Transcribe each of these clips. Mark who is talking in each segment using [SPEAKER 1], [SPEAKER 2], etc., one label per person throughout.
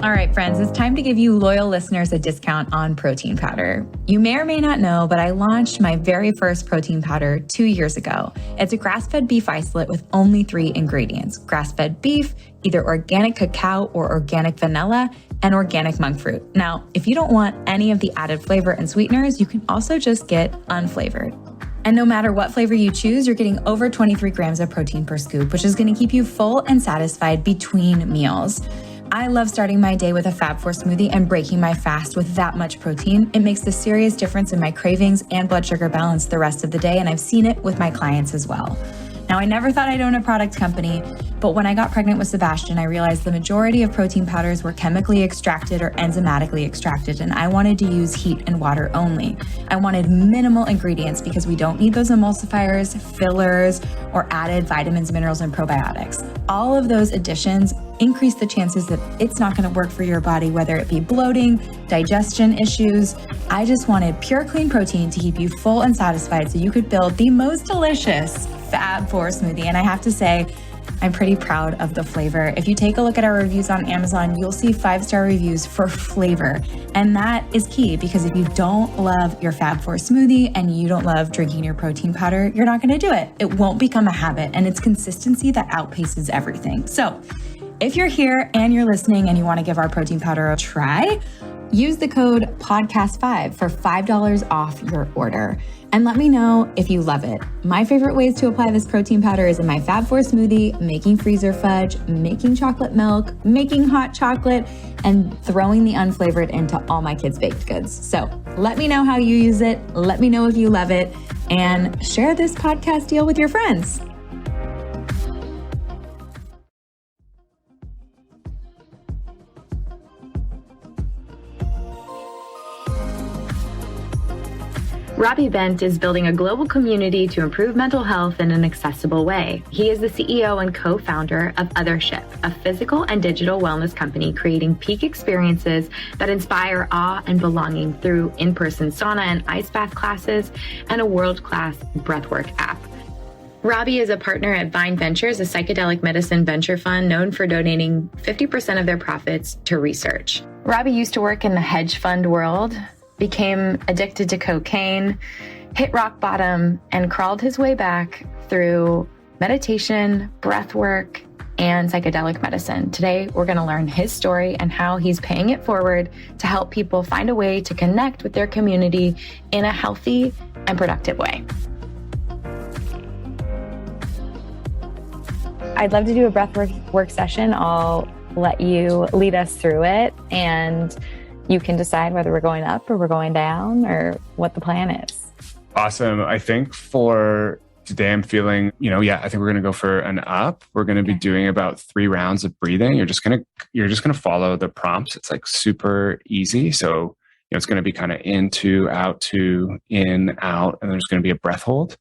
[SPEAKER 1] All right, friends, it's time to give you loyal listeners a discount on protein powder. You may or may not know, but I launched my very first protein powder 2 years ago. It's a grass-fed beef isolate with only 3 ingredients: grass-fed beef, either organic cacao or organic vanilla, and organic monk fruit. Now, if you don't want any of the added flavor and sweeteners, you can also just get unflavored. And no matter what flavor you choose, you're getting over 23 grams of protein per scoop, which is going to keep you full and satisfied between meals. I love starting my day with a Fab4 smoothie and breaking my fast with that much protein. It makes a serious difference in my cravings and blood sugar balance the rest of the day, and I've seen it with my clients as well. Now, I never thought I'd own a product company, but when I got pregnant with Sebastian, I realized the majority of protein powders were chemically extracted or enzymatically extracted, and I wanted to use heat and water only. I wanted minimal ingredients because we don't need those emulsifiers, fillers, or added vitamins, minerals, and probiotics. All of those additions increase the chances that it's not going to work for your body, whether it be bloating, digestion issues. I just wanted pure, clean protein to keep you full and satisfied so you could build the most delicious Fab4 smoothie. And I have to say, I'm pretty proud of the flavor. If you take a look at our reviews on Amazon, you'll see 5-star reviews for flavor. And that is key, because if you don't love your Fab4 smoothie and you don't love drinking your protein powder, you're not going to do it. It won't become a habit, and it's consistency that outpaces everything. So if you're here and you're listening and you want to give our protein powder a try, use the code PODCAST5 for $5 off your order. And let me know if you love it. My favorite ways to apply this protein powder is in my Fab4 smoothie, making freezer fudge, making chocolate milk, making hot chocolate, and throwing the unflavored into all my kids' baked goods. So let me know how you use it. Let me know if you love it, and share this podcast deal with your friends. Robbie Bent is building a global community to improve mental health in an accessible way. He is the CEO and co-founder of Othership, a physical and digital wellness company creating peak experiences that inspire awe and belonging through in-person sauna and ice bath classes and a world-class Breathwork app. Robbie is a partner at Vine Ventures, a psychedelic medicine venture fund known for donating 50% of their profits to research. Robbie used to work in the hedge fund world, became addicted to cocaine, hit rock bottom, and crawled his way back through meditation, breath work, and psychedelic medicine. Today, we're going to learn his story and how he's paying it forward to help people find a way to connect with their community in a healthy and productive way. I'd love to do a breath work session. I'll let you lead us through it, and you can decide whether we're going up or we're going down or what the plan is.
[SPEAKER 2] Awesome. I think for today, I'm feeling, I think we're going to go for an up. We're going to be doing about 3 rounds of breathing. You're just going to follow the prompts. It's like super easy. So, it's going to be kind of in, to, out, to, in, out, and there's going to be a breath hold.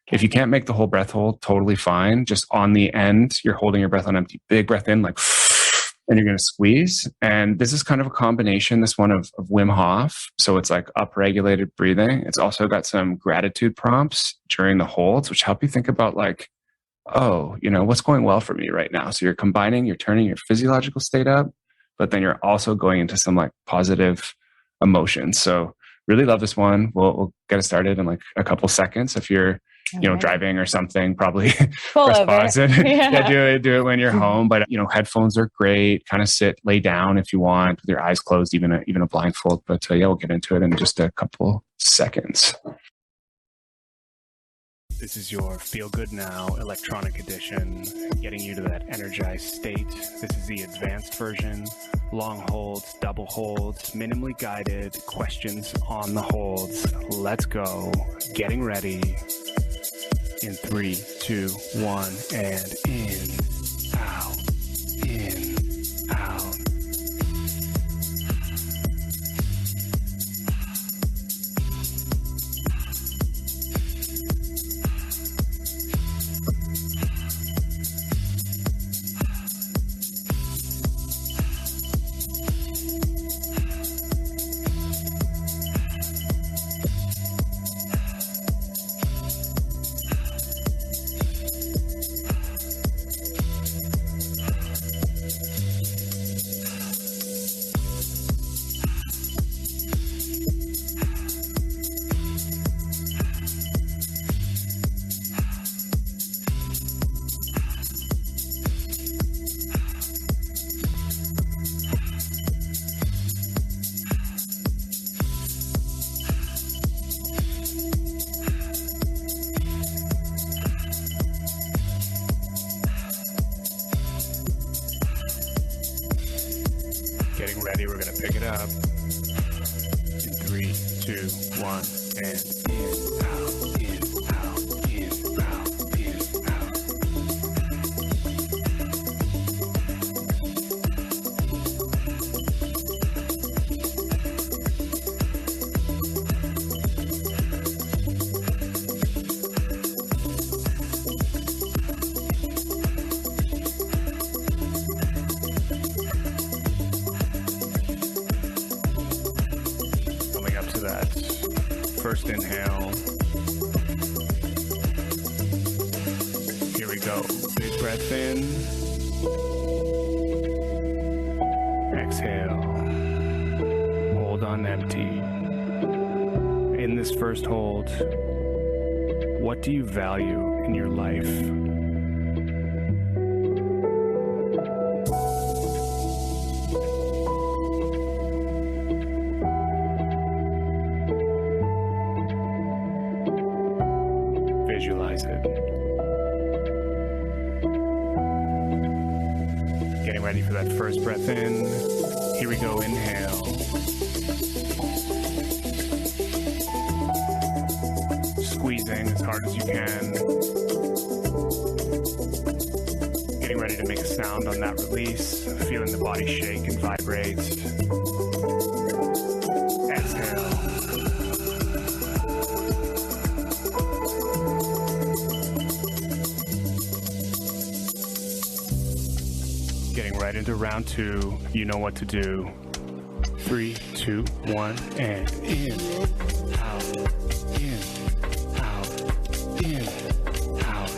[SPEAKER 2] If you can't make the whole breath hold, totally fine. Just on the end, you're holding your breath on empty. Big breath in, like, and you're going to squeeze. And this is kind of a combination, this one of Wim Hof. So it's like upregulated breathing. It's also got some gratitude prompts during the holds, which help you think about like, what's going well for me right now. So you're turning your physiological state up, but then you're also going into some like positive emotions. So really love this one. We'll get it started in like a couple seconds. If you're driving or something, probably press pause it. Do it when you're home. But headphones are great. Kind of lay down if you want, with your eyes closed, even a blindfold. But we'll get into it in just a couple seconds.
[SPEAKER 3] This is your Feel Good Now electronic edition, getting you to that energized state. This is the advanced version. Long holds, double holds, minimally guided, questions on the holds. Let's go. Getting ready. In 3, 2, 1, and in, out, out. Getting ready, we're going to pick it up. In 3, 2, 1, and in, out, in, out, in, out, in, out. First inhale. Here we go. Big breath in. Exhale. Hold on empty. In this first hold, what do you value in your life? Visualize it. Getting ready for that first breath in. Here we go, inhale. Squeezing as hard as you can. Getting ready to make a sound on that release. Feeling the body shake and vibrate. Exhale. Getting right into round 2. You know what to do. 3, 2, 1, and in, out, in, out, in, out.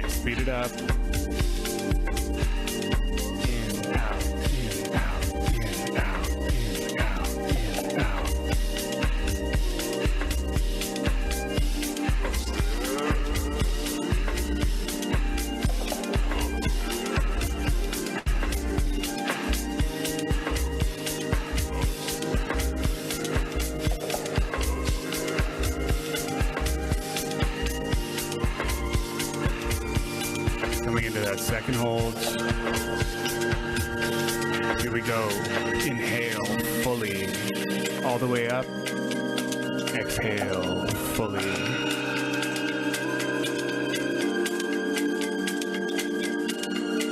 [SPEAKER 3] Speed it up. In, out, in, out, in, out, in, out, in, out. Coming into that second hold. Here we go. Inhale fully. All the way up. Exhale fully.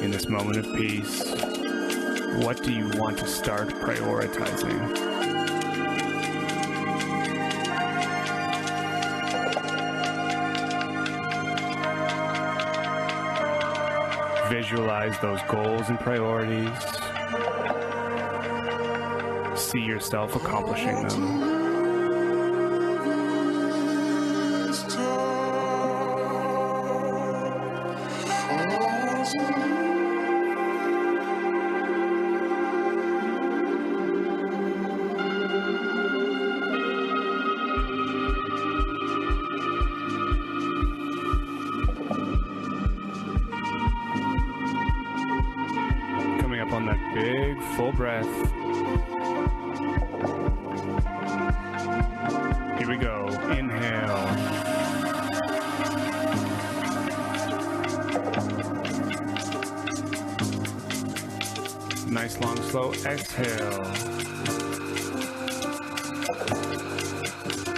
[SPEAKER 3] In this moment of peace, what do you want to start prioritizing? Visualize those goals and priorities. See yourself accomplishing them. On that big full breath. Here we go. Inhale. Nice long slow exhale.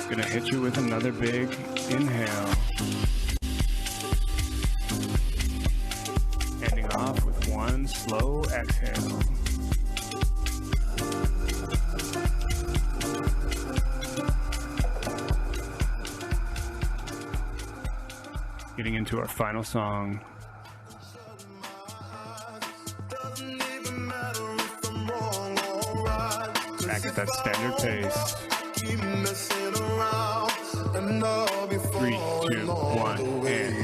[SPEAKER 3] Gonna hit you with another big inhale. Ending off with one slow exhale. Getting into our final song. Back at that standard pace. 3, 2, 1, and in.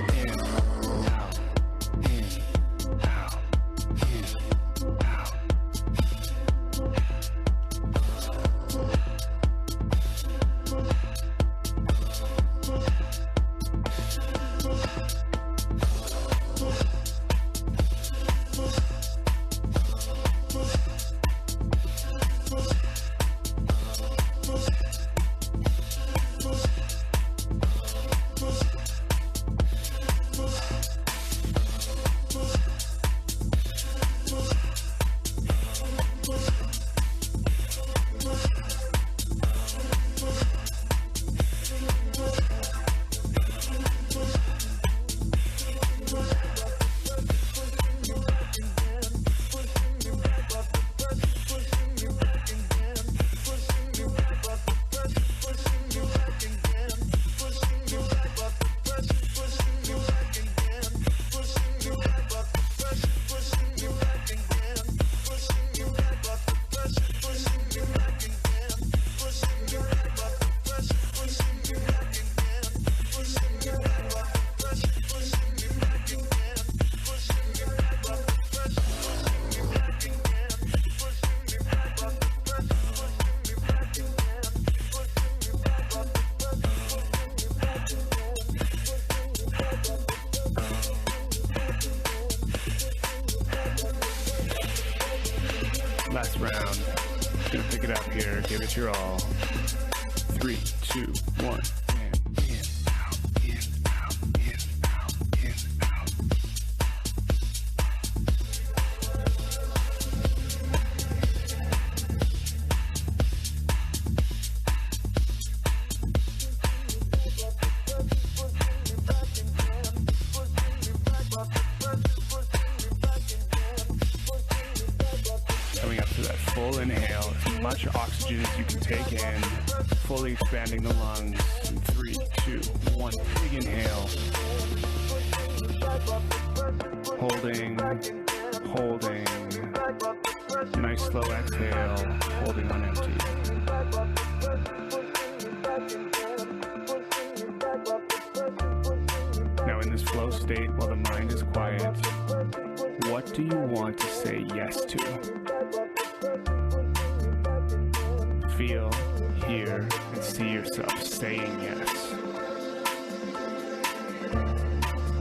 [SPEAKER 3] Last round. Gonna pick it up here. Give it your all. 3, 2, 1. Coming up to that full inhale, as much oxygen as you can take in, fully expanding the lungs. In 3, 2, 1, big inhale. Holding. Nice slow exhale, holding on empty. Now in this flow state, while the mind is quiet, what do you want to say yes to? Feel, hear, and see yourself saying yes.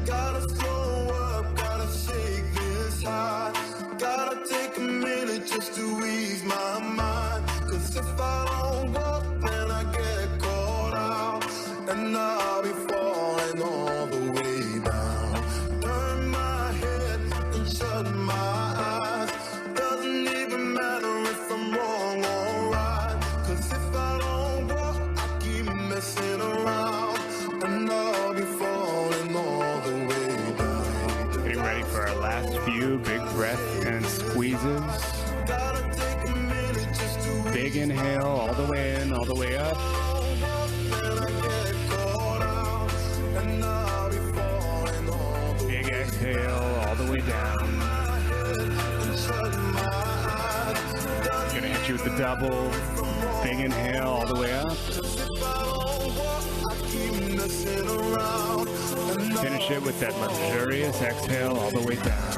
[SPEAKER 4] Gotta slow up, gotta shake this high. Gotta take a minute just to ease my mind. 'Cause if I don't walk, then I get caught out. And I'll be falling all the way down. Turn my head and shut my eyes. Doesn't even matter if I'm wrong or right. 'Cause if I don't walk, I keep messing around. And I'll be falling all the way down.
[SPEAKER 3] Getting ready for our last few big breath and squeezes.
[SPEAKER 4] Gotta take a minute just to
[SPEAKER 3] Big inhale all the way in, all the way up.
[SPEAKER 4] and I get caught out. And I'll be falling all the
[SPEAKER 3] Big exhale all the way down.
[SPEAKER 4] shut my eyes.
[SPEAKER 3] Gonna hit you with the double. Big inhale all the way up.
[SPEAKER 4] Keep messing around. And
[SPEAKER 3] Finish it with that luxurious exhale all the way down.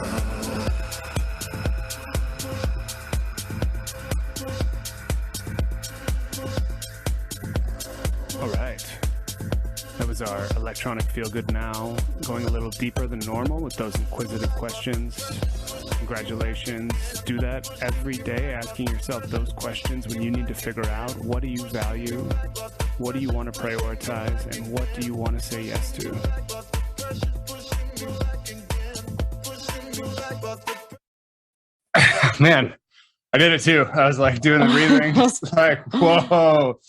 [SPEAKER 3] All right. That was our electronic feel good now, going a little deeper than normal with those inquisitive questions. Congratulations. Do that every day, asking yourself those questions when you need to figure out what do you value, what do you want to prioritize, and what do you want to say yes to.
[SPEAKER 2] Man, I did it too. I was like doing the breathing. It's like, whoa.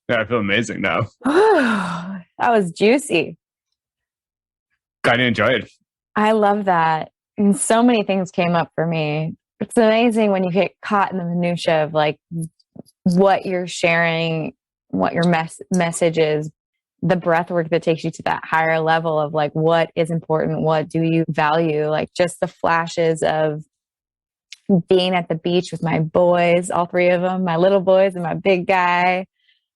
[SPEAKER 2] Yeah, I feel amazing now.
[SPEAKER 5] That was juicy.
[SPEAKER 2] Kind of enjoyed.
[SPEAKER 5] I love that. And so many things came up for me. It's amazing when you get caught in the minutia of like what you're sharing, what your message is. the breath work that takes you to that higher level of like, what is important? What do you value? Like just the flashes of being at the beach with my boys, all three of them, my little boys and my big guy,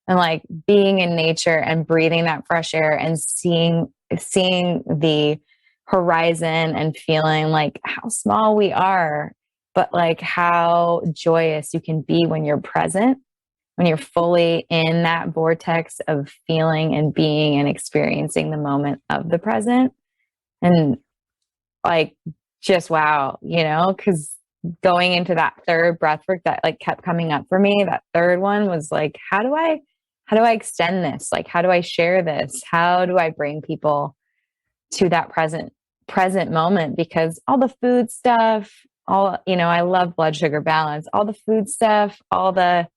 [SPEAKER 5] and like being in nature and breathing that fresh air and seeing the horizon and feeling like how small we are, but like how joyous you can be when you're present, when you're fully in that vortex of feeling and being and experiencing the moment of the present. And like, just wow, because going into that third breath work that like kept coming up for me, that third one was like, how do I extend this? Like, how do I share this? How do I bring people to that present moment? Because all the food stuff, I love blood sugar balance, all the food stuff, all the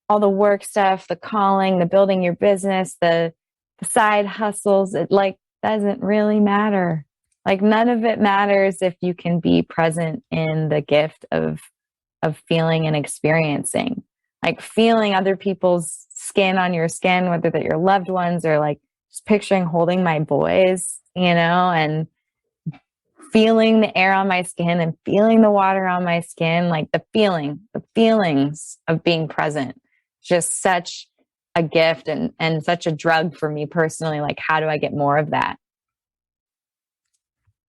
[SPEAKER 5] work stuff, the calling, the building your business, the side hustles, it like doesn't really matter. Like none of it matters if you can be present in the gift of feeling and experiencing, like feeling other people's skin on your skin, whether they're your loved ones or like just picturing holding my boys, and feeling the air on my skin and feeling the water on my skin, like the feelings of being present. Just such a gift and such a drug for me personally. Like, how do I get more of that?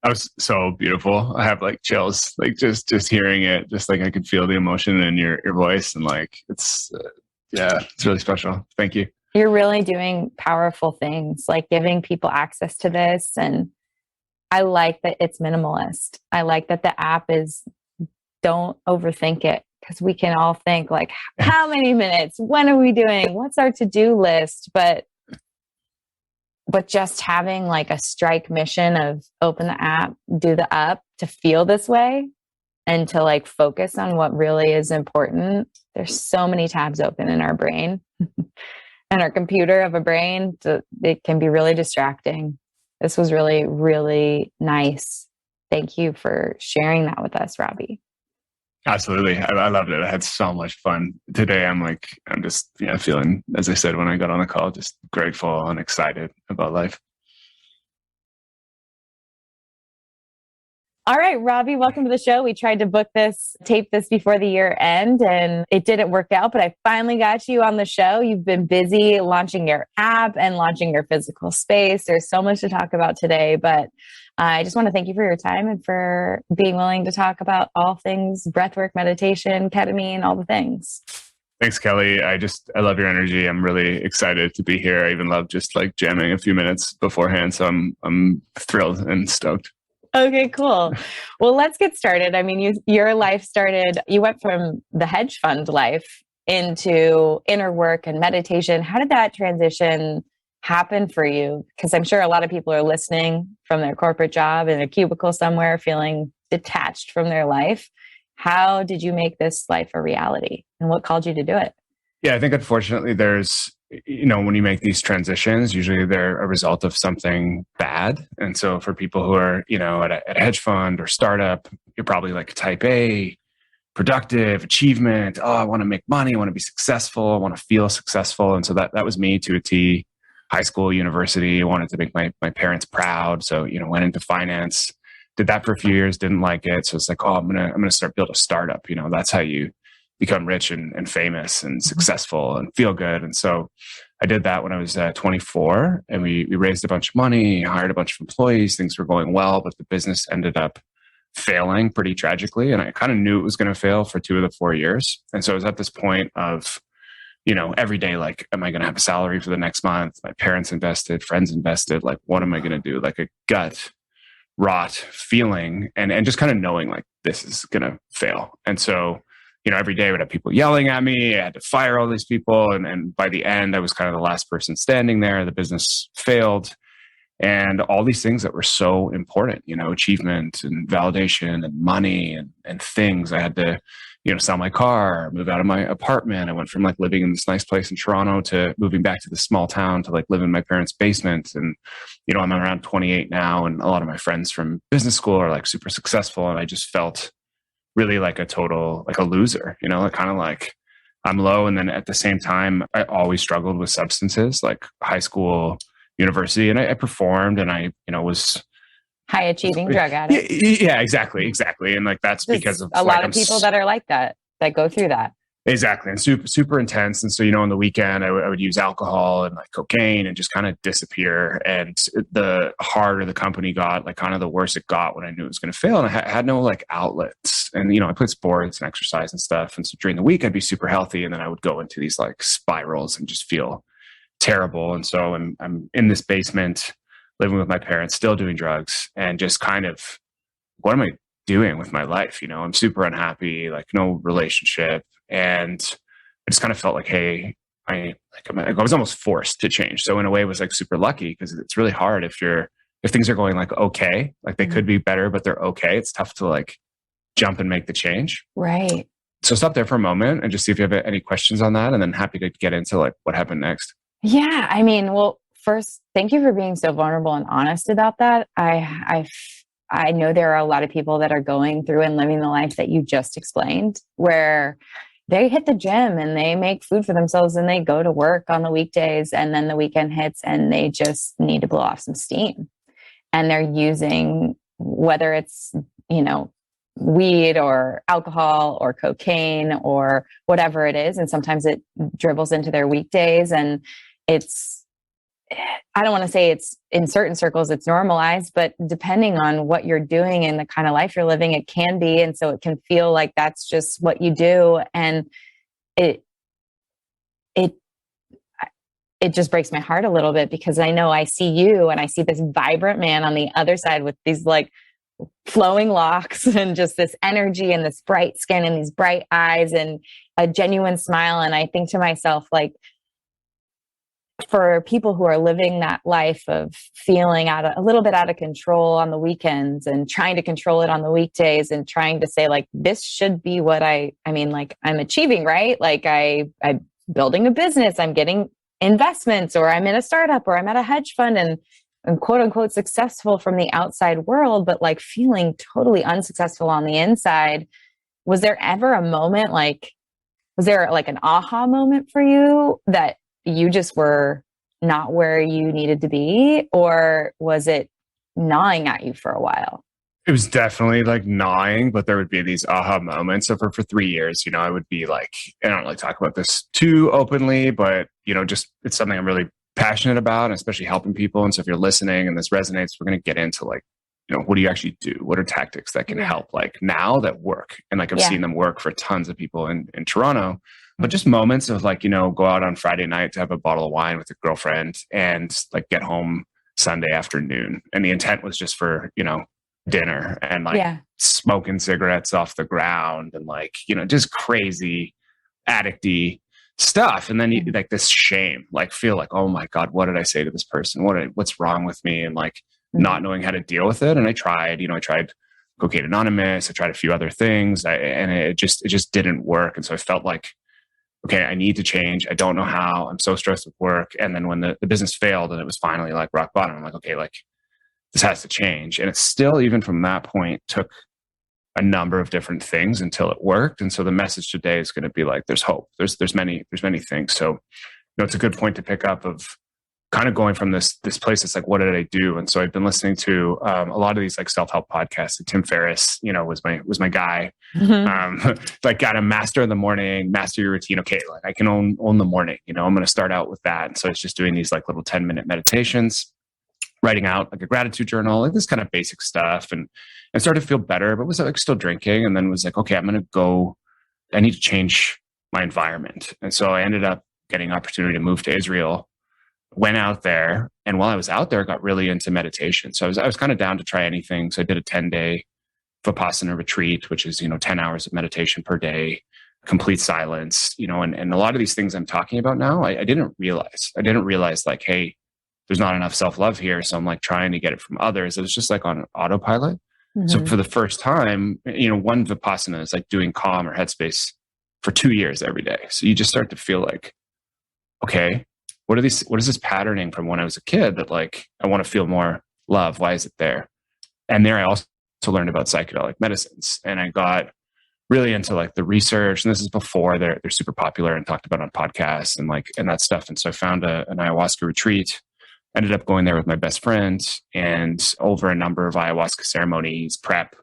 [SPEAKER 2] That was so beautiful. I have like chills, like just hearing it, just like I could feel the emotion in your voice, and like it's really special. Thank you.
[SPEAKER 5] You're really doing powerful things, like giving people access to this. And I like that it's minimalist. I like that the app is, don't overthink it, because we can all think like, how many minutes? When are we doing? What's our to-do list? But just having like a strike mission of open the app, do the up to feel this way and to like focus on what really is important. There's so many tabs open in our brain and our computer of a brain. It can be really distracting. This was really, really nice. Thank you for sharing that with us, Robbie.
[SPEAKER 2] Absolutely. I loved it. I had so much fun today. I'm just feeling, as I said when I got on the call, just grateful and excited about life.
[SPEAKER 5] All right, Robbie, welcome to the show. We tried to tape this before the year end, and it didn't work out, but I finally got you on the show. You've been busy launching your app and launching your physical space. There's so much to talk about today, but I just want to thank you for your time and for being willing to talk about all things breathwork, meditation, ketamine, all the things.
[SPEAKER 2] Thanks, Kelly. I love your energy. I'm really excited to be here. I even love just like jamming a few minutes beforehand. So I'm thrilled and stoked.
[SPEAKER 5] Okay, cool. Well, let's get started. I mean, your life started, you went from the hedge fund life into inner work and meditation. How did that transition happen for you? Because I'm sure a lot of people are listening from their corporate job in a cubicle somewhere, feeling detached from their life. How did you make this life a reality, and what called you to do it?
[SPEAKER 2] Yeah, I think unfortunately there's, when you make these transitions, usually they're a result of something bad. And so for people who are, at a hedge fund or startup, you're probably like type A, productive, achievement. Oh, I want to make money. I want to be successful. I want to feel successful. And so that was me to a T. High school, university, I wanted to make my parents proud. So, went into finance, did that for a few years, didn't like it. So it's like, I'm gonna start build a startup. That's how you become rich and famous and successful and feel good. And so I did that when I was 24, and we raised a bunch of money, hired a bunch of employees. Things were going well, but the business ended up failing pretty tragically. And I kind of knew it was going to fail for 2 of the 4 years. And so I was at this point of, every day, like, am I going to have a salary for the next month? My parents invested, friends invested. Like, what am I going to do? Like a gut rot feeling and just kind of knowing like this is going to fail. And so, every day I would have people yelling at me. I had to fire all these people. And by the end, I was kind of the last person standing there. The business failed. And all these things that were so important, achievement and validation and money and things. I had to, sell my car, move out of my apartment. I went from like living in this nice place in Toronto to moving back to this small town to like live in my parents' basement. And, I'm around 28 now, and a lot of my friends from business school are like super successful. And I just felt really like a loser, kind of like I'm low. And then at the same time, I always struggled with substances. Like high school, university, and I performed, and I, was
[SPEAKER 5] high achieving drug addict.
[SPEAKER 2] Yeah, exactly. And like, that's
[SPEAKER 5] There's
[SPEAKER 2] because of
[SPEAKER 5] a lot of people that are like that go through that.
[SPEAKER 2] Exactly. And super intense. And so, on the weekend, I would use alcohol and like cocaine and just kind of disappear. And the harder the company got, like kind of the worse it got when I knew it was going to fail. And I had no like outlets. And, I put sports and exercise and stuff. And so during the week, I'd be super healthy. And then I would go into these like spirals and just feel terrible. And so I'm in this basement living with my parents, still doing drugs, and just kind of, what am I doing with my life? I'm super unhappy, like no relationship. And I just kind of felt like, hey, I was almost forced to change. So in a way, it was like super lucky, because it's really hard if things are going like okay, like they could be better, but they're okay. It's tough to like jump and make the change.
[SPEAKER 5] Right.
[SPEAKER 2] So stop there for a moment and just see if you have any questions on that, and then happy to get into like what happened next.
[SPEAKER 5] Yeah. I mean, well, first, thank you for being so vulnerable and honest about that. I know there are a lot of people that are going through and living the life that you just explained, where they hit the gym and they make food for themselves and they go to work on the weekdays, and then the weekend hits and they just need to blow off some steam. And they're using, whether it's, weed or alcohol or cocaine or whatever it is. And sometimes it dribbles into their weekdays, and I don't want to say it's in certain circles, it's normalized, but depending on what you're doing and the kind of life you're living, it can be. And so it can feel like that's just what you do. And it just breaks my heart a little bit, because I know I see you and I see this vibrant man on the other side with these like flowing locks and just this energy and this bright skin and these bright eyes and a genuine smile. And I think to myself, like, for people who are living that life of feeling a little bit out of control on the weekends and trying to control it on the weekdays, and trying to say like, this should be what I'm achieving, right? Like I'm building a business, I'm getting investments, or I'm in a startup, or I'm at a hedge fund, and quote unquote successful from the outside world, but like feeling totally unsuccessful on the inside. Was there ever a moment, was there like an aha moment for you that you just were not where you needed to be, or was it gnawing at you for a while?
[SPEAKER 2] It was definitely like gnawing, but there would be these aha moments. So for 3 years, I would be like, I don't really talk about this too openly, but just it's something I'm really passionate about, and especially helping people. And so if you're listening and this resonates, we're going to get into like, what do you actually do? What are tactics that can help like now that work? And like I've seen them work for tons of people in Toronto. But just moments of like, go out on Friday night to have a bottle of wine with a girlfriend and like get home Sunday afternoon. And the intent was just for, dinner and like smoking cigarettes off the ground and like, just crazy addicty stuff. And then you like this shame, like feel like, oh my God, what did I say to this person? What's wrong with me? And like not knowing how to deal with it. And I tried Cocaine Anonymous. I tried a few other things and it just didn't work. And so I felt like, okay, I need to change. I don't know how. I'm so stressed with work. And then when the business failed and it was finally like rock bottom, I'm like, okay, like this has to change. And it's still, even from that point, took a number of different things until it worked. And so the message today is going to be like, there's hope. There's many things. So, it's a good point to pick up of kind of going from this place. It's like, what did I do? And so I've been listening to a lot of these like self-help podcasts. And Tim Ferriss, was my guy. Like, got to master in the morning, master your routine. Okay, like I can own the morning. I'm going to start out with that. And so it's just doing these like little 10-minute meditations, writing out like a gratitude journal, like this kind of basic stuff, and started to feel better. But was like still drinking, and then was like, okay, I need to change my environment. And so I ended up getting an opportunity to move to Israel. Went out there, and while I was out there, I got really into meditation. So I was kind of down to try anything. So I did a 10-day Vipassana retreat, which is 10 hours of meditation per day, complete silence. And a lot of these things I'm talking about now, I didn't realize. I didn't realize like, hey, there's not enough self-love here, so I'm like trying to get it from others. It was just like on autopilot. So for the first time, one Vipassana is like doing Calm or Headspace for 2 years every day. So you just start to feel like, okay, what is this patterning from when I was a kid that like, I want to feel more love? Why is it there? And there I also learned about psychedelic medicines, and I got really into like the research. And this is before they're super popular and talked about on podcasts and that stuff. And so I found an ayahuasca retreat ended up going there with my best friend, and over a number of ayahuasca ceremonies, prep,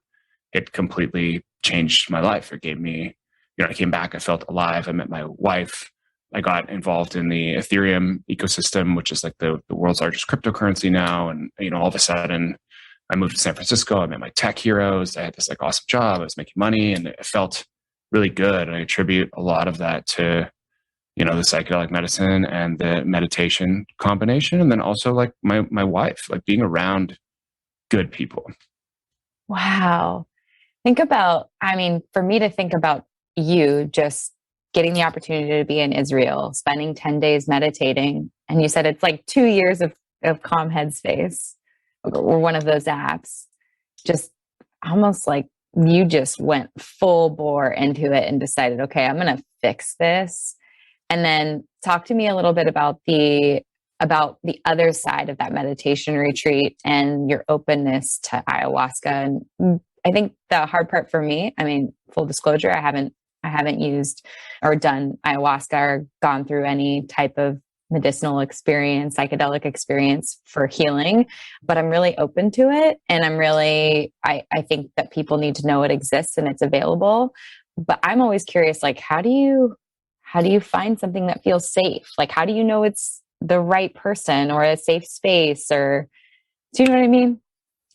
[SPEAKER 2] it completely changed my life. It gave me, I came back, I felt alive. I met my wife. I got involved in the Ethereum ecosystem, which is like the world's largest cryptocurrency now. And, all of a sudden I moved to San Francisco. I met my tech heroes. I had this like awesome job. I was making money and it felt really good. And I attribute a lot of that to, the psychedelic medicine and the meditation combination. And then also like my wife, like being around good people.
[SPEAKER 5] Wow. For me to think about you just getting the opportunity to be in Israel, spending 10 days meditating. And you said it's like 2 years of Calm Headspace or one of those apps. Just almost like you just went full bore into it and decided, okay, I'm going to fix this. And then talk to me a little bit about the other side of that meditation retreat and your openness to ayahuasca. And I think the hard part for me, full disclosure, I haven't used or done ayahuasca or gone through any type of medicinal experience, psychedelic experience for healing, but I'm really open to it. And I think that people need to know it exists and it's available. But I'm always curious, like, how do you find something that feels safe? Like, how do you know it's the right person or a safe space, or do you know what I mean?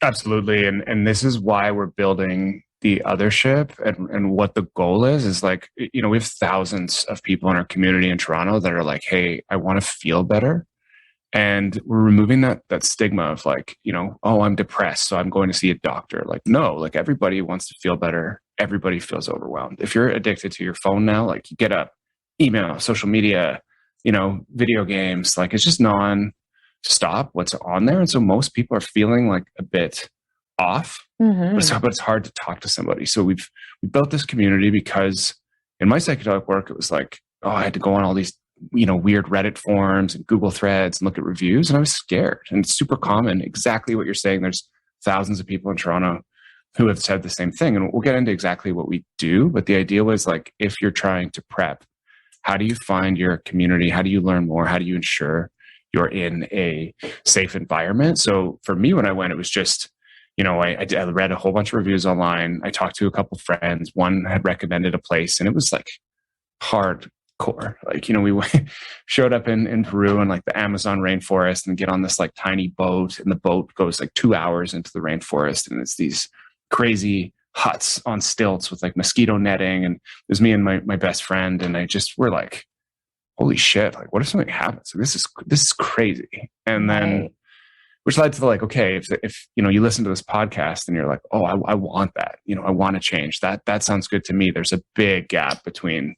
[SPEAKER 2] Absolutely. And this is why we're building the Othership, and what the goal is like, we have thousands of people in our community in Toronto that are like, hey, I want to feel better. And we're removing that stigma of like, oh, I'm depressed, so I'm going to see a doctor. Like, no, like everybody wants to feel better. Everybody feels overwhelmed. If you're addicted to your phone now, like you get up, email, social media, video games, like it's just non-stop what's on there. And so most people are feeling like a bit off, but it's hard to talk to somebody. So we built this community because in my psychedelic work, it was like, oh, I had to go on all these, weird Reddit forums and Google threads and look at reviews. And I was scared. And it's super common, exactly what you're saying. There's thousands of people in Toronto who have said the same thing. And we'll get into exactly what we do. But the idea was like, if you're trying to prep, how do you find your community? How do you learn more? How do you ensure you're in a safe environment? So for me, when I went, it was just, I read a whole bunch of reviews online. I talked to a couple friends. One had recommended a place, and it was like hardcore. Like, we showed up in Peru and like the Amazon rainforest and get on this like tiny boat, and the boat goes like 2 hours into the rainforest, and it's these crazy huts on stilts with like mosquito netting. And it was me and my best friend, and we're like, holy shit, like what if something happens? This is crazy. And then which led to the like, okay, if you listen to this podcast and you're like, oh, I want that, I want to change that sounds good to me. There's a big gap between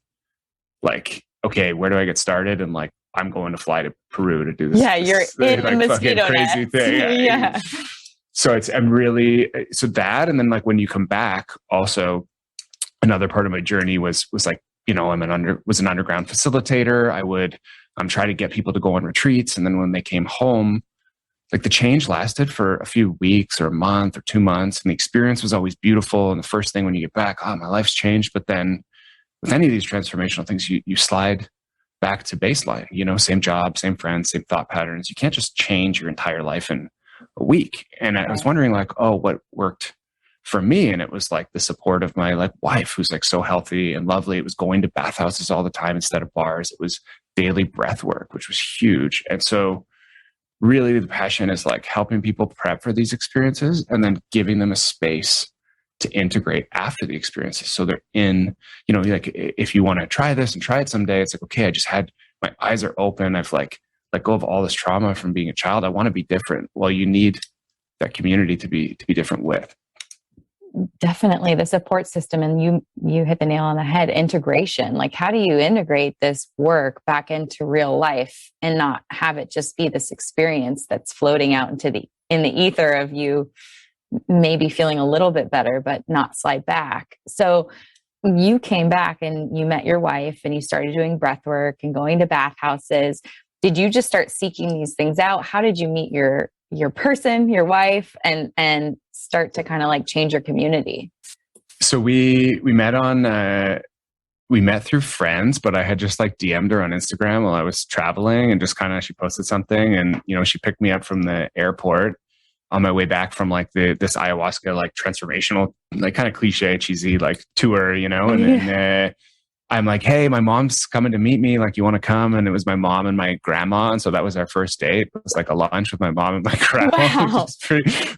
[SPEAKER 2] like, okay, where do I get started? And like, I'm going to fly to Peru to do this.
[SPEAKER 5] Yeah, you're in
[SPEAKER 2] like,
[SPEAKER 5] the mosquito
[SPEAKER 2] crazy
[SPEAKER 5] nets.
[SPEAKER 2] thing.
[SPEAKER 5] Yeah.
[SPEAKER 2] So so that, and then like when you come back, also another part of my journey was like, I'm an underground facilitator. I would try to get people to go on retreats, and then when they came home, like the change lasted for a few weeks or a month or 2 months, and the experience was always beautiful. And the first thing when you get back, oh, my life's changed. But then with any of these transformational things, you slide back to baseline. Same job, same friends, same thought patterns. You can't just change your entire life in a week. And I was wondering like, oh, what worked for me? And it was like the support of my like wife, who's like so healthy and lovely. It was going to bathhouses all the time instead of bars. It was daily breath work, which was huge. And so really the passion is like helping people prep for these experiences and then giving them a space to integrate after the experiences. So they're in, like if you want to try this and try it someday, it's like, okay, my eyes are open. I've like let go of all this trauma from being a child. I want to be different. Well, you need that community to be different with.
[SPEAKER 5] Definitely the support system. And you hit the nail on the head, integration. Like, how do you integrate this work back into real life and not have it just be this experience that's floating out in the ether of you maybe feeling a little bit better, but not slide back. So you came back and you met your wife and you started doing breath work and going to bathhouses. Did you just start seeking these things out? How did you meet your person, your wife, and start to kind of like change your community?
[SPEAKER 2] So we met on we met through friends, but I had just like DM'd her on Instagram while I was traveling, and just kind of, she posted something, and, you know, she picked me up from the airport on my way back from like this ayahuasca, like transformational, like kind of cliche, cheesy, like tour, you know, and I'm like, hey, my mom's coming to meet me. Like, you want to come? And it was my mom and my grandma. And so that was our first date. It was like a lunch with my mom and my grandma,
[SPEAKER 5] Wow.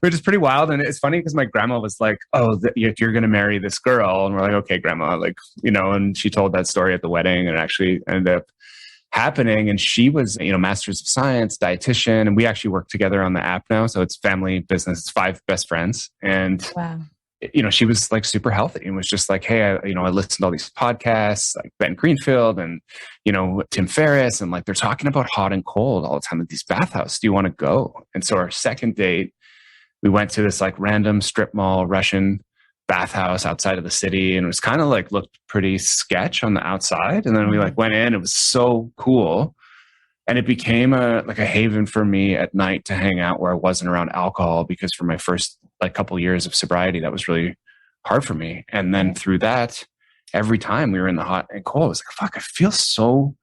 [SPEAKER 2] which is pretty wild. And it's funny because my grandma was like, oh, you're going to marry this girl. And we're like, okay, grandma, like, you know, and she told that story at the wedding, and it actually ended up happening. And she was, you know, master's of science, dietitian. And we actually work together on the app now. So it's family business. It's 5 best friends. And
[SPEAKER 5] Wow.
[SPEAKER 2] you know, she was like super healthy and was just like, hey, I listened to all these podcasts like Ben Greenfield and, you know, Tim Ferriss, and like they're talking about hot and cold all the time at these bathhouses. Do you want to go? And so our second date, we went to this like random strip mall Russian bathhouse outside of the city, and it was kind of like looked pretty sketch on the outside. And then we like went in. It was so cool. And it became a haven for me at night to hang out where I wasn't around alcohol, because for my first like couple years of sobriety, that was really hard for me. And then through that, every time we were in the hot and cold, I was like, fuck, I feel so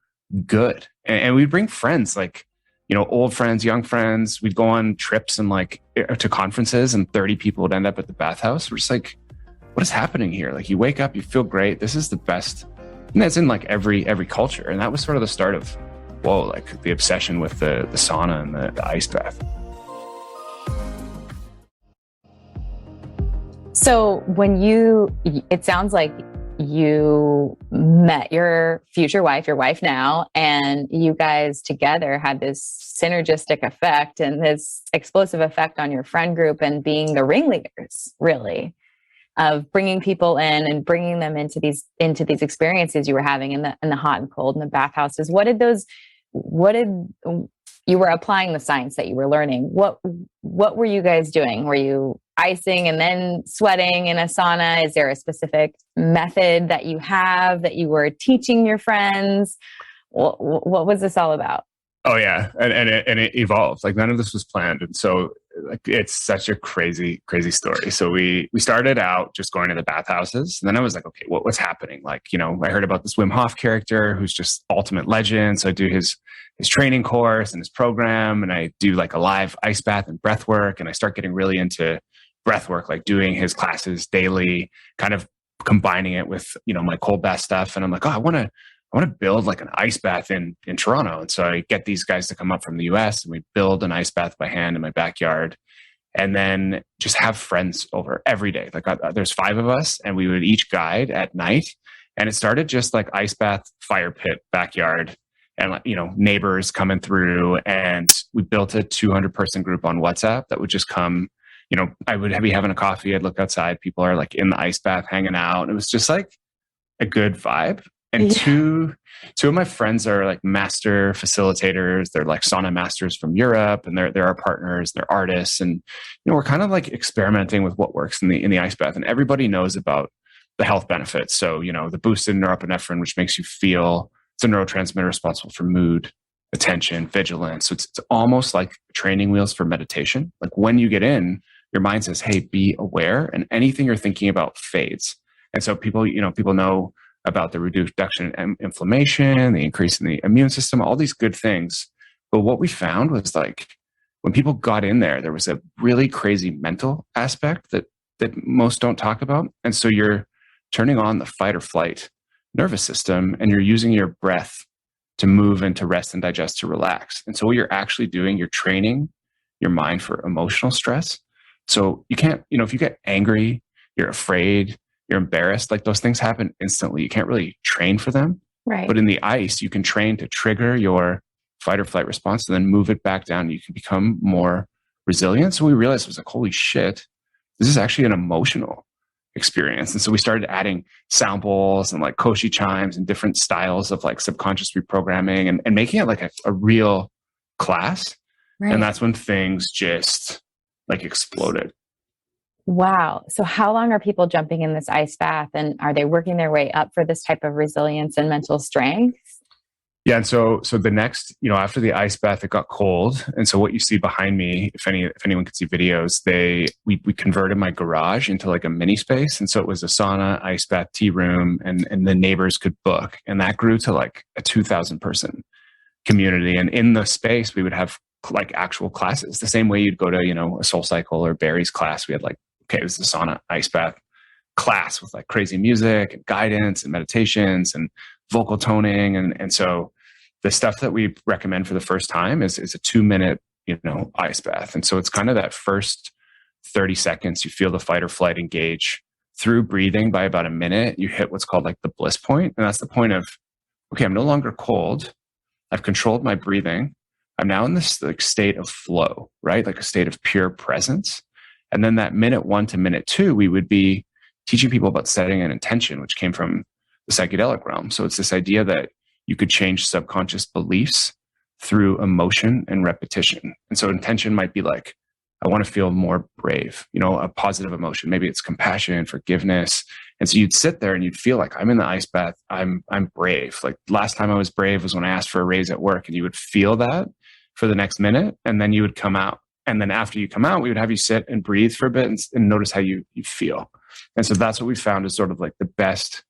[SPEAKER 2] good. And we'd bring friends, like, you know, old friends, young friends. We'd go on trips and like to conferences, and 30 people would end up at the bathhouse. We're just like, what is happening here? Like, you wake up, you feel great. This is the best. And that's in like every culture. And that was sort of the start of, whoa, like the obsession with the sauna and the ice bath.
[SPEAKER 5] So it sounds like you met your future wife, your wife now, and you guys together had this synergistic effect and this explosive effect on your friend group, and being the ringleaders, really, of bringing people in and bringing them into these experiences you were having in the hot and cold and the bathhouses. You were applying the science that you were learning. What were you guys doing? Were you icing and then sweating in a sauna? Is there a specific method that you have that you were teaching your friends? What was this all about?
[SPEAKER 2] Oh yeah. And it evolved. Like, none of this was planned. And so like, it's such a crazy story. So we started out just going to the bathhouses, and then I was like, okay, what's happening? Like, you know, I heard about this Wim Hof character who's just ultimate legend. So I do his training course and his program, and I do like a live ice bath and breathwork. And I start getting really into breathwork, like doing his classes daily, kind of combining it with, you know, my cold bath stuff. And I'm like, oh, I want to build like an ice bath in Toronto. And so I get these guys to come up from the US, and we build an ice bath by hand in my backyard, and then just have friends over every day. Like, there's 5 of us, and we would each guide at night. And it started just like ice bath, fire pit, backyard, and like, you know, neighbors coming through. And we built a 200 person group on WhatsApp that would just come. You know, I would be having a coffee. I'd look outside. People are like in the ice bath hanging out. It was just like a good vibe. And two of my friends are like master facilitators. They're like sauna masters from Europe, and they're our partners. They're artists, and, you know, we're kind of like experimenting with what works in the ice bath. And everybody knows about the health benefits. So, you know, the boosted norepinephrine, which makes you feel, it's a neurotransmitter responsible for mood, attention, vigilance. So it's almost like training wheels for meditation. Like, when you get in, your mind says, hey, be aware, and anything you're thinking about fades. And so people know about the reduction in inflammation, the increase in the immune system, all these good things. But what we found was, like, when people got in there was a really crazy mental aspect that most don't talk about. And so you're turning on the fight or flight nervous system, and you're using your breath to move and to rest and digest, to relax. And so what you're actually doing, you're training your mind for emotional stress. So you can't, you know, if you get angry, you're afraid, you're embarrassed, like, those things happen instantly. You can't really train for them.
[SPEAKER 5] Right.
[SPEAKER 2] But in the ice, you can train to trigger your fight or flight response and then move it back down. You can become more resilient. So we realized, it was like, holy shit, this is actually an emotional experience. And so we started adding sound bowls and like koshi chimes and different styles of like subconscious reprogramming, and making it like a real class.
[SPEAKER 5] Right.
[SPEAKER 2] And that's when things just like exploded.
[SPEAKER 5] Wow. So how long are people jumping in this ice bath, and are they working their way up for this type of resilience and mental strength?
[SPEAKER 2] Yeah. And so the next, after the ice bath, it got cold. And so what you see behind me, if anyone could see videos, we converted my garage into like a mini space. And so it was a sauna, ice bath, tea room, and the neighbors could book. And that grew to like a 2,000 person community. And in the space, we would have like actual classes, the same way you'd go to, a Soul Cycle or Barry's class. We had like, okay, it was the sauna, ice bath class with like crazy music and guidance and meditations and vocal toning. And so the stuff that we recommend for the first time is a 2-minute, ice bath. And so it's kind of that first 30 seconds, you feel the fight or flight engage through breathing. By about a minute, you hit what's called like the bliss point. And that's the point of, okay, I'm no longer cold. I've controlled my breathing. I'm now in this like state of flow, right? Like a state of pure presence. And then that minute 1 to minute 2, we would be teaching people about setting an intention, which came from the psychedelic realm. So it's this idea that you could change subconscious beliefs through emotion and repetition. And so intention might be like, I want to feel more brave, a positive emotion. Maybe it's compassion, forgiveness. And so you'd sit there and you'd feel like, I'm in the ice bath. I'm brave. Like last time I was brave was when I asked for a raise at work, and you would feel that for the next minute. And then you would come out. And then after you come out, we would have you sit and breathe for a bit and notice how you feel. And so that's what we found is sort of like the best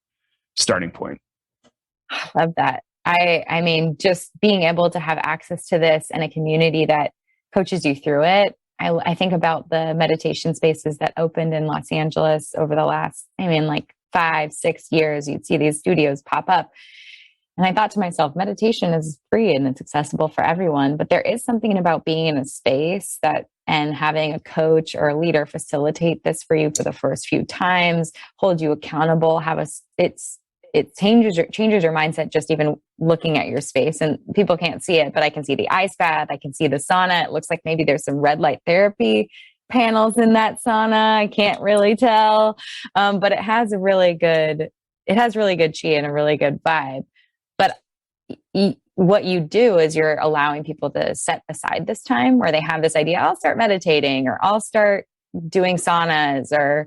[SPEAKER 2] starting point.
[SPEAKER 5] I love that. I mean, just being able to have access to this and a community that coaches you through it. I think about the meditation spaces that opened in Los Angeles over the last, like 5-6 years. You'd see these studios pop up. And I thought to myself, meditation is free and it's accessible for everyone. But there is something about being in a space and having a coach or a leader facilitate this for you for the first few times, hold you accountable, it changes your mindset just even looking at your space. And people can't see it, but I can see the ice bath. I can see the sauna. It looks like maybe there's some red light therapy panels in that sauna. I can't really tell. But it has really good chi and a really good vibe. But what you do is you're allowing people to set aside this time where they have this idea, I'll start meditating or I'll start doing saunas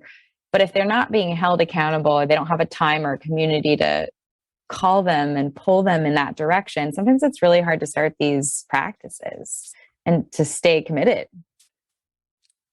[SPEAKER 5] but if they're not being held accountable or they don't have a time or a community to call them and pull them in that direction, sometimes it's really hard to start these practices and to stay committed.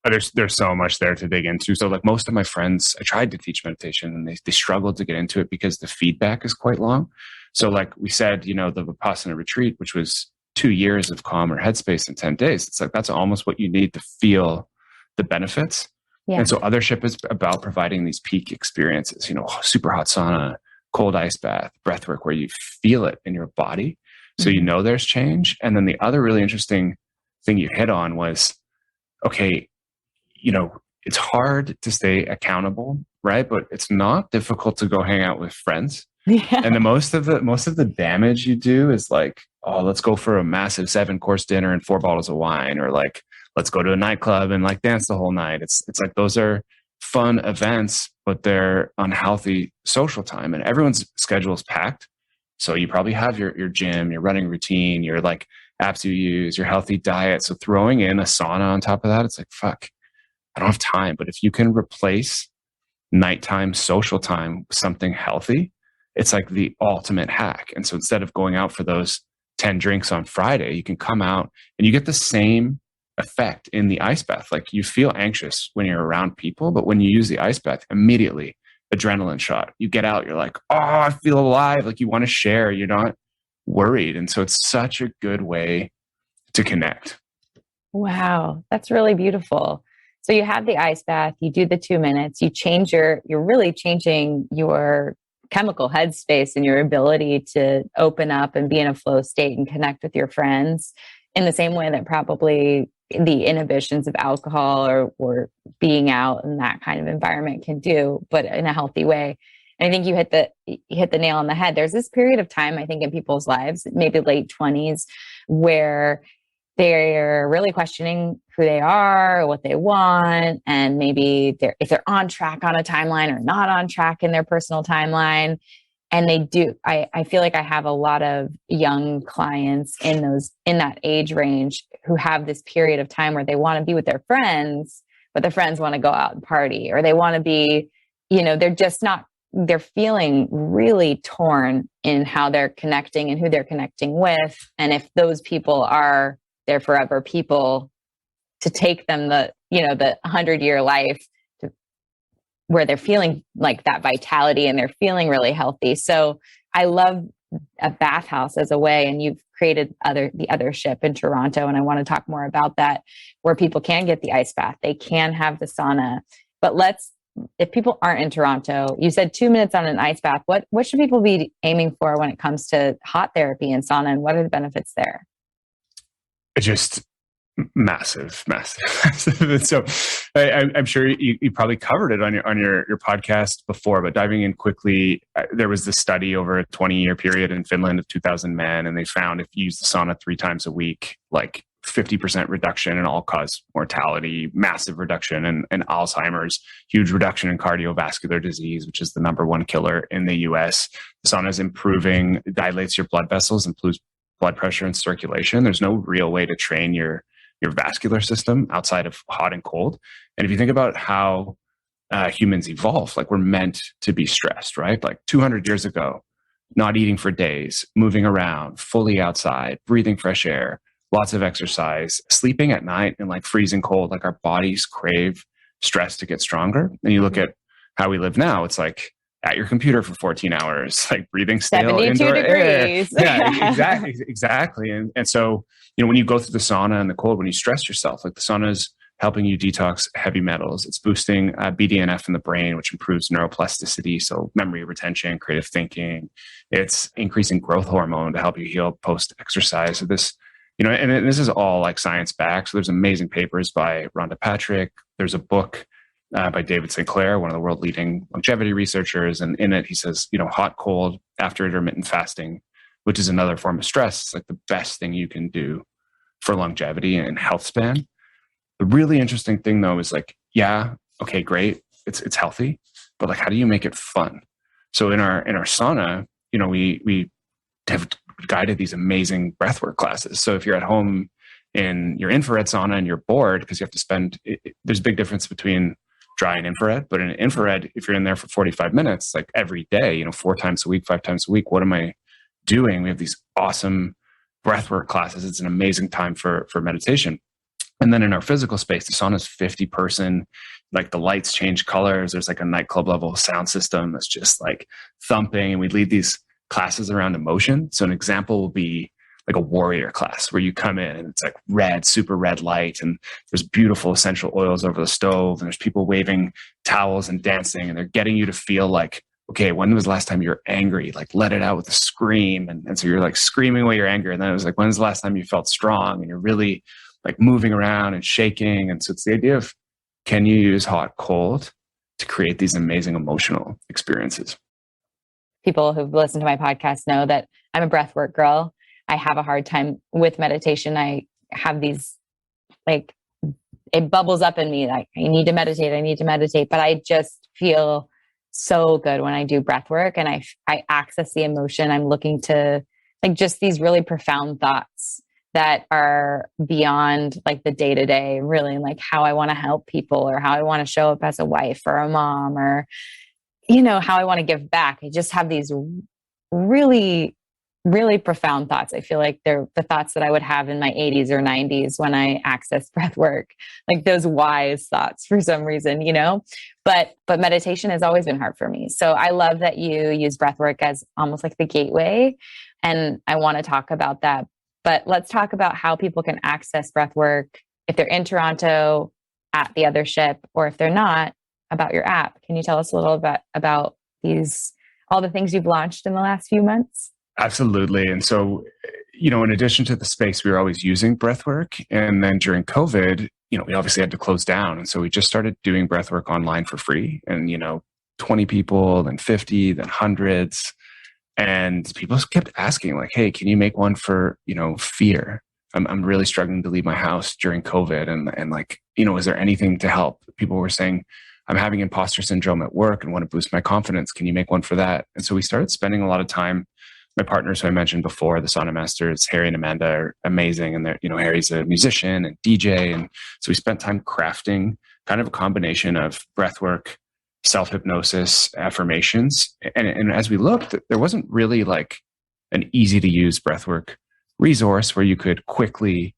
[SPEAKER 2] There's so much there to dig into. So like most of my friends, I tried to teach meditation and they struggled to get into it because the feedback is quite long. So like we said, the Vipassana retreat, which was 2 years of calmer headspace in 10 days. It's like, that's almost what you need to feel the benefits. Yeah. And so Othership is about providing these peak experiences, super hot sauna, cold ice bath, breathwork, where you feel it in your body. So there's change. And then the other really interesting thing you hit on was, okay, it's hard to stay accountable, right? But it's not difficult to go hang out with friends. Yeah. And most of the damage you do is like, oh, let's go for a massive 7-course dinner and 4 bottles of wine, or like, let's go to a nightclub and like dance the whole night. It's like those are fun events, but they're unhealthy social time, and everyone's schedule is packed. So you probably have your gym, your running routine, your like apps you use, your healthy diet. So throwing in a sauna on top of that, it's like, fuck, I don't have time. But if you can replace nighttime social time with something healthy, it's like the ultimate hack. And so instead of going out for those 10 drinks on Friday, you can come out and you get the same effect in the ice bath. Like you feel anxious when you're around people, but when you use the ice bath, immediately adrenaline shot. You get out, you're like, oh, I feel alive. Like you want to share, you're not worried. And so it's such a good way to connect.
[SPEAKER 5] Wow, that's really beautiful. So you have the ice bath, you do the 2 minutes, you're really changing your chemical headspace and your ability to open up and be in a flow state and connect with your friends in the same way that probably the inhibitions of alcohol or being out in that kind of environment can do, but in a healthy way. And I think you hit the nail on the head. There's this period of time, I think, in people's lives, maybe late 20s, where they're really questioning who they are, or what they want, and maybe if they're on track on a timeline or not on track in their personal timeline. And they do. I feel like I have a lot of young clients in that age range who have this period of time where they want to be with their friends, but their friends want to go out and party, or they want to be, they're just not they're feeling really torn in how they're connecting and who they're connecting with. And if those people are their forever people, to take them the 100-year life to where they're feeling like that vitality and they're feeling really healthy. So I love a bathhouse as a way, and you've created the Othership in Toronto. And I want to talk more about that, where people can get the ice bath, they can have the sauna. But if people aren't in Toronto, you said 2 minutes on an ice bath. What should people be aiming for when it comes to hot therapy and sauna, and what are the benefits there?
[SPEAKER 2] It's just massive. So I'm sure you probably covered it on your podcast before, but diving in quickly, there was this study over a 20-year period in Finland of 2,000 men, and they found if you use the sauna 3 times a week, like 50% reduction in all-cause mortality, massive reduction in Alzheimer's, huge reduction in cardiovascular disease, which is the number 1 killer in the US. The sauna is improving, dilates your blood vessels, improves blood pressure and circulation. There's no real way to train your vascular system outside of hot and cold. And if you think about how humans evolve, like we're meant to be stressed, right? Like 200 years ago, not eating for days, moving around, fully outside, breathing fresh air, lots of exercise, sleeping at night in like freezing cold, like our bodies crave stress to get stronger. And you look at how we live now, it's like at your computer for 14 hours, like breathing stale
[SPEAKER 5] 72
[SPEAKER 2] indoor
[SPEAKER 5] degrees.
[SPEAKER 2] air. Yeah, exactly. And so, when you go through the sauna and the cold, when you stress yourself, like the sauna is helping you detox heavy metals. It's boosting BDNF in the brain, which improves neuroplasticity, so memory retention, creative thinking. It's increasing growth hormone to help you heal post-exercise. So this, and this is all like science backed. So there's amazing papers by Rhonda Patrick. There's a book by David Sinclair, one of the world leading longevity researchers. And in it, he says, hot, cold, after intermittent fasting, which is another form of stress, it's like the best thing you can do for longevity and health span. The really interesting thing though is like, yeah, okay, great. It's healthy, but like, how do you make it fun? So in our sauna, we have guided these amazing breathwork classes. So if you're at home in your infrared sauna and you're bored because you have to spend, there's a big difference between dry and infrared, but in infrared, if you're in there for 45 minutes, like every day, 4 times a week, 5 times a week, what am I doing? We have these awesome breathwork classes. It's an amazing time for meditation. And then in our physical space, the sauna is 50 person, like the lights change colors. There's like a nightclub level sound system that's just like thumping. And we lead these classes around emotion. So an example will be like a warrior class where you come in and it's like red, super red light. And there's beautiful essential oils over the stove. And there's people waving towels and dancing. And they're getting you to feel like, okay, when was the last time you were angry? Like let it out with a scream. And so you're like screaming away your anger. And then it was like, when's the last time you felt strong? And you're really like moving around and shaking. And so it's the idea of, can you use hot, cold to create these amazing emotional experiences?
[SPEAKER 5] People who've listened to my podcast know that I'm a breathwork girl. I have a hard time with meditation. I have these, like, it bubbles up in me like, I need to meditate, but I just feel so good when I do breath work and I access the emotion. I'm looking to like just these really profound thoughts that are beyond like the day to day, really like how I want to help people or how I want to show up as a wife or a mom or, how I want to give back. I just have these really, really profound thoughts. I feel like they're the thoughts that I would have in my 80s or 90s when I access breath work, like those wise thoughts for some reason, but meditation has always been hard for me. So I love that you use breath work as almost like the gateway. And I want to talk about that, but let's talk about how people can access breath work if they're in Toronto at the Othership, or if they're not, about your app. Can you tell us a little bit about all the things you've launched in the last few months?
[SPEAKER 2] Absolutely. And so, in addition to the space, we were always using breathwork. And then during COVID, we obviously had to close down. And so we just started doing breathwork online for free. And, 20 people, then 50, then hundreds. And people kept asking like, hey, can you make one for, fear? I'm really struggling to leave my house during COVID. And like, is there anything to help? People were saying, I'm having imposter syndrome at work and want to boost my confidence. Can you make one for that? And so we started spending a lot of time. My partners who I mentioned before, the Sauna Masters, Harry and Amanda, are amazing. And they're, Harry's a musician and DJ. And so we spent time crafting kind of a combination of breathwork, self-hypnosis, affirmations. And as we looked, there wasn't really like an easy to use breathwork resource where you could quickly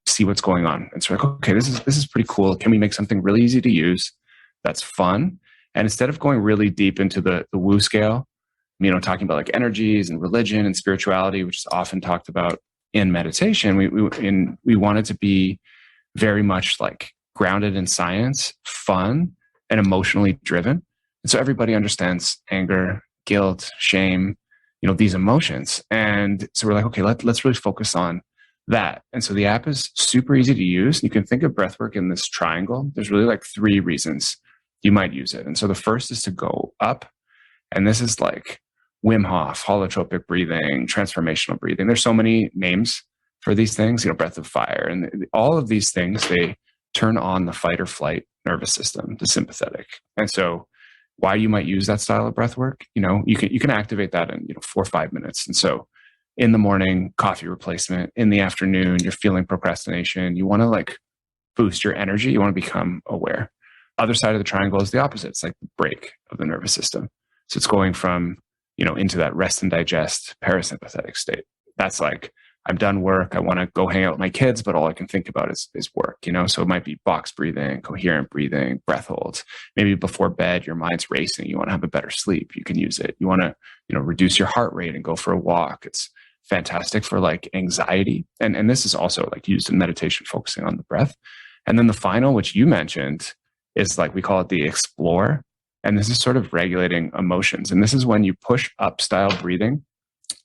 [SPEAKER 2] see what's going on. And so like, okay, this is pretty cool. Can we make something really easy to use that's fun? And instead of going really deep into the woo scale, talking about like energies and religion and spirituality, which is often talked about in meditation, we wanted to be very much like grounded in science, fun, and emotionally driven. And so everybody understands anger, guilt, shame, these emotions. And so we're like, okay, let's really focus on that. And so the app is super easy to use. You can think of breathwork in this triangle. There's really like 3 reasons you might use it. And so the first is to go up. And this is like Wim Hof, holotropic breathing, transformational breathing. There's so many names for these things, breath of fire. And all of these things, they turn on the fight or flight nervous system, the sympathetic. And so why you might use that style of breath work, you can activate that in 4 or 5 minutes. And so in the morning, coffee replacement. In the afternoon, you're feeling procrastination. You want to like boost your energy. You want to become aware. Other side of the triangle is the opposite. It's like the break of the nervous system. So it's going from, into that rest and digest parasympathetic state. That's like, I'm done work. I want to go hang out with my kids, but all I can think about is work, So it might be box breathing, coherent breathing, breath holds. Maybe before bed, your mind's racing. You want to have a better sleep. You can use it. You want to, reduce your heart rate and go for a walk. It's fantastic for like anxiety. And this is also like used in meditation, focusing on the breath. And then the final, which you mentioned, is like, we call it the explore. And this is sort of regulating emotions. And this is when you push up style breathing,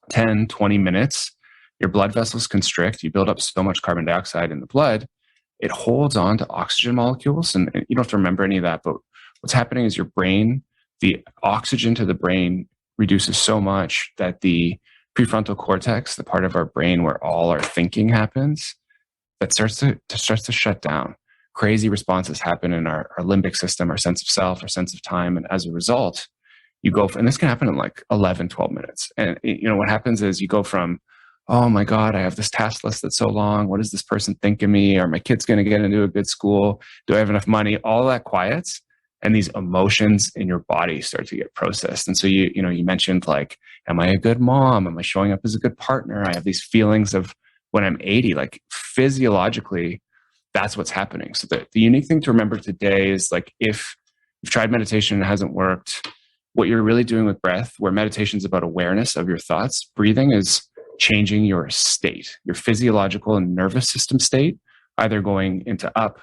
[SPEAKER 2] 10, 20 minutes, your blood vessels constrict. You build up so much carbon dioxide in the blood, it holds on to oxygen molecules. And you don't have to remember any of that, but what's happening is your brain, the oxygen to the brain reduces so much that the prefrontal cortex, the part of our brain where all our thinking happens, that starts to shut down. Crazy responses happen in our limbic system, our sense of self, our sense of time. And as a result, you go, and this can happen in like 11, 12 minutes. And what happens is you go from, oh my God, I have this task list that's so long. What does this person think of me? Are my kids going to get into a good school? Do I have enough money? All that quiets, and these emotions in your body start to get processed. And so you mentioned like, am I a good mom? Am I showing up as a good partner? I have these feelings of when I'm 80, like physiologically, that's what's happening. So the unique thing to remember today is like, if you've tried meditation and it hasn't worked, what you're really doing with breath, where meditation is about awareness of your thoughts, breathing is changing your state, your physiological and nervous system state, either going into up,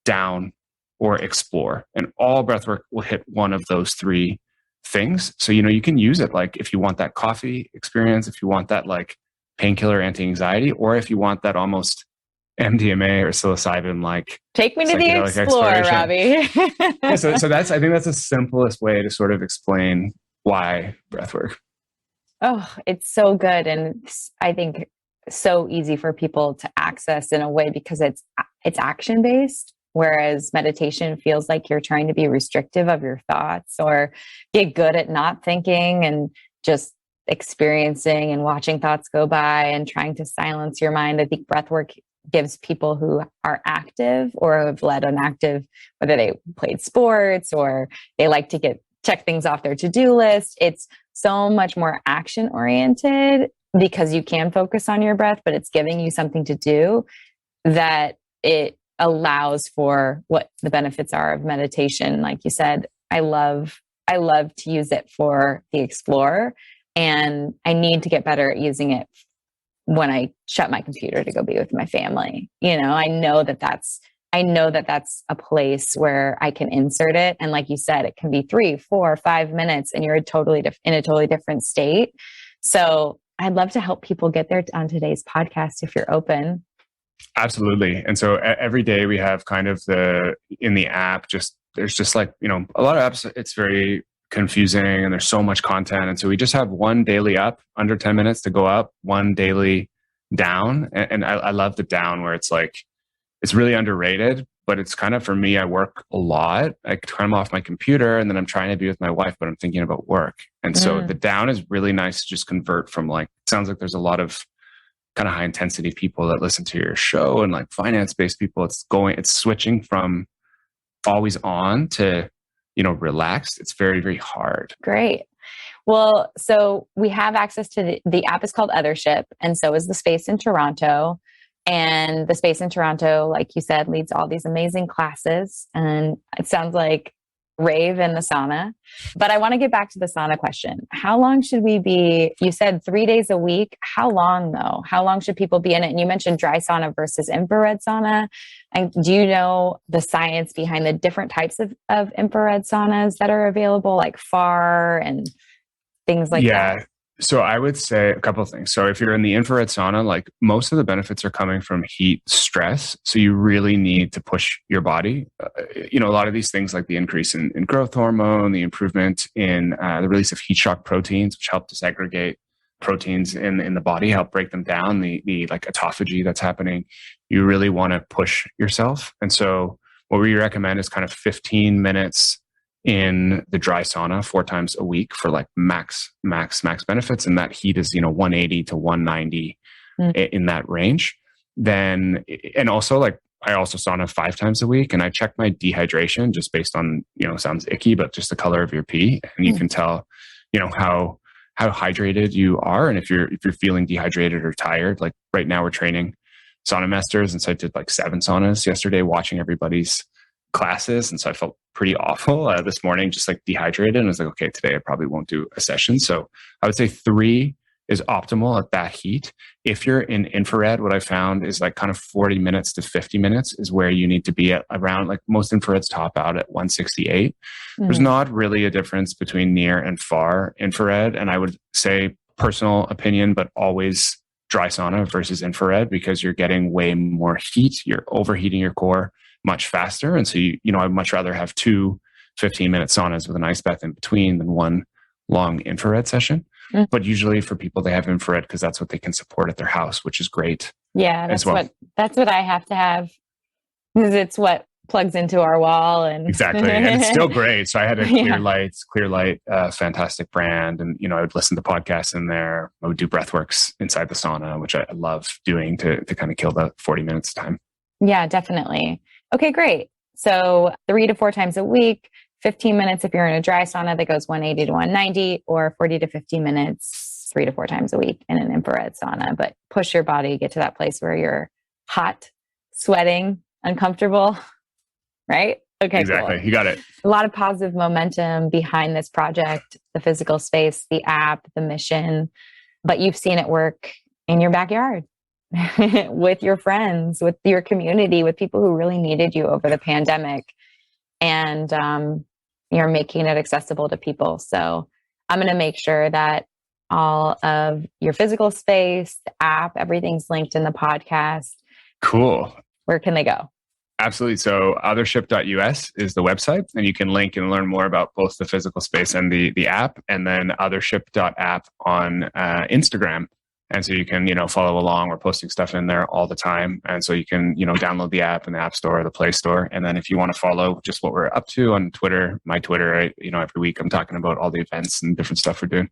[SPEAKER 2] down, or explore. And all breathwork will hit one of those 3 things. So, you can use it like if you want that coffee experience, if you want that like painkiller anti-anxiety, or if you want that almost MDMA or psilocybin, like
[SPEAKER 5] take me to the explore, Robbie.
[SPEAKER 2] Yeah, so I think that's the simplest way to sort of explain why breathwork.
[SPEAKER 5] Oh, it's so good. And I think so easy for people to access in a way because it's action based. Whereas meditation feels like you're trying to be restrictive of your thoughts or get good at not thinking and just experiencing and watching thoughts go by and trying to silence your mind. I think breathwork gives people who are active or have led an active, whether they played sports or they like to check things off their to-do list. It's so much more action oriented because you can focus on your breath, but it's giving you something to do that it allows for what the benefits are of meditation. Like you said, I love to use it for the explore, and I need to get better at using it when I shut my computer to go be with my family. I know that that's a place where I can insert it. And like you said, it can be 3, 4, 5 minutes and you're in a totally different state. So I'd love to help people get there on today's podcast if you're open.
[SPEAKER 2] Absolutely. And so every day we have kind of in the app, there's just like, a lot of apps, it's very confusing and there's so much content. And so we just have one daily up under 10 minutes to go up, one daily down. And I love the down where it's like, it's really underrated, but it's kind of, for me, I work a lot. I come off my computer and then I'm trying to be with my wife, but I'm thinking about work. And so the down is really nice to just convert from like, it sounds like there's a lot of kind of high intensity people that listen to your show and like finance based people. It's switching from always on to, relax, it's very, very hard.
[SPEAKER 5] Great. Well, so we have access to the app is called Othership, and so is the space in Toronto. And the space in Toronto, like you said, leads all these amazing classes. And it sounds like rave in the sauna. But I want to get back to the sauna question. How long should we be? You said 3 days a week. How long though? How long should people be in it? And you mentioned dry sauna versus infrared sauna. And do you know the science behind the different types of infrared saunas that are available, like FAR and things like that?
[SPEAKER 2] So I would say a couple of things. So if you're in the infrared sauna, like most of the benefits are coming from heat stress. So you really need to push your body. A lot of these things like the increase in growth hormone, the improvement in the release of heat shock proteins, which help to segregate proteins in the body, help break them down, the like autophagy that's happening. You really want to push yourself. And so what we recommend is kind of 15 minutes in the dry sauna 4 times a week for like max benefits. And that heat is, 180 to 190 in that range. Then, and also like I also sauna 5 times a week, and I check my dehydration just based on, sounds icky, but just the color of your pee. And you can tell, how hydrated you are. And if you're feeling dehydrated or tired, like right now we're training sauna masters. And so I did like 7 saunas yesterday, watching everybody's classes. And so I felt pretty awful this morning, just like dehydrated. And I was like, okay, today I probably won't do a session. So I would say 3 is optimal at that heat. If you're in infrared, what I found is like kind of 40 minutes to 50 minutes is where you need to be at, around, like most infrareds top out at 168. There's not really a difference between near and far infrared. And I would say personal opinion, but always dry sauna versus infrared, because you're getting way more heat. You're overheating your core much faster. And so, I'd much rather have 2 15-minute saunas with an ice bath in between than 1 long infrared session. But usually for people, they have infrared because that's what they can support at their house, which is great.
[SPEAKER 5] Yeah, that's what I have to have, because it's what plugs into our wall. And
[SPEAKER 2] exactly. And it's still great. So I had a Clear Light, fantastic brand. And, I would listen to podcasts in there. I would do breathworks inside the sauna, which I love doing to kind of kill the 40 minutes time.
[SPEAKER 5] Yeah, definitely. Okay, great. So 3 to 4 times a week, 15 minutes if you're in a dry sauna that goes 180 to 190, or 40 to 50 minutes, 3 to 4 times a week in an infrared sauna. But push your body, get to that place where you're hot, sweating, uncomfortable, right? Okay,
[SPEAKER 2] exactly.
[SPEAKER 5] Cool.
[SPEAKER 2] You got it.
[SPEAKER 5] A lot of positive momentum behind this project, the physical space, the app, the mission, but you've seen it work in your backyard. With your friends, with your community, with people who really needed you over the pandemic. And you're making it accessible to people. So I'm going to make sure that all of your physical space, the app, everything's linked in the podcast.
[SPEAKER 2] Cool.
[SPEAKER 5] Where can they go?
[SPEAKER 2] Absolutely. So othership.us is the website, and you can link and learn more about both the physical space and the app, and then othership.app on Instagram. And so you can, follow along. We're posting stuff in there all the time. And so you can, download the app in the App Store or the Play Store. And then if you want to follow just what we're up to on Twitter, my Twitter, every week I'm talking about all the events and different stuff we're doing.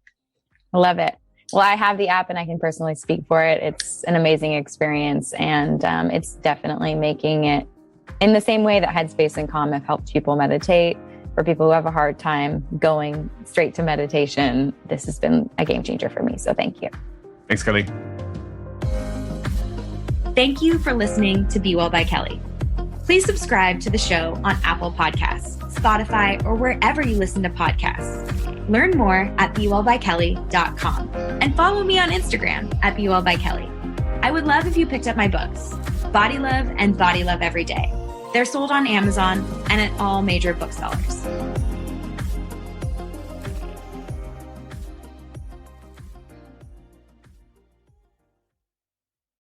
[SPEAKER 5] I love it. Well, I have the app and I can personally speak for it. It's an amazing experience. And it's definitely making it in the same way that Headspace and Calm have helped people meditate. For people who have a hard time going straight to meditation, this has been a game changer for me. So thank you.
[SPEAKER 2] Thanks, Kelly.
[SPEAKER 1] Thank you for listening to Be Well by Kelly. Please subscribe to the show on Apple Podcasts, Spotify, or wherever you listen to podcasts. Learn more at bewellbykelly.com and follow me on Instagram at bewellbykelly. I would love if you picked up my books, Body Love and Body Love Every Day. They're sold on Amazon and at all major booksellers.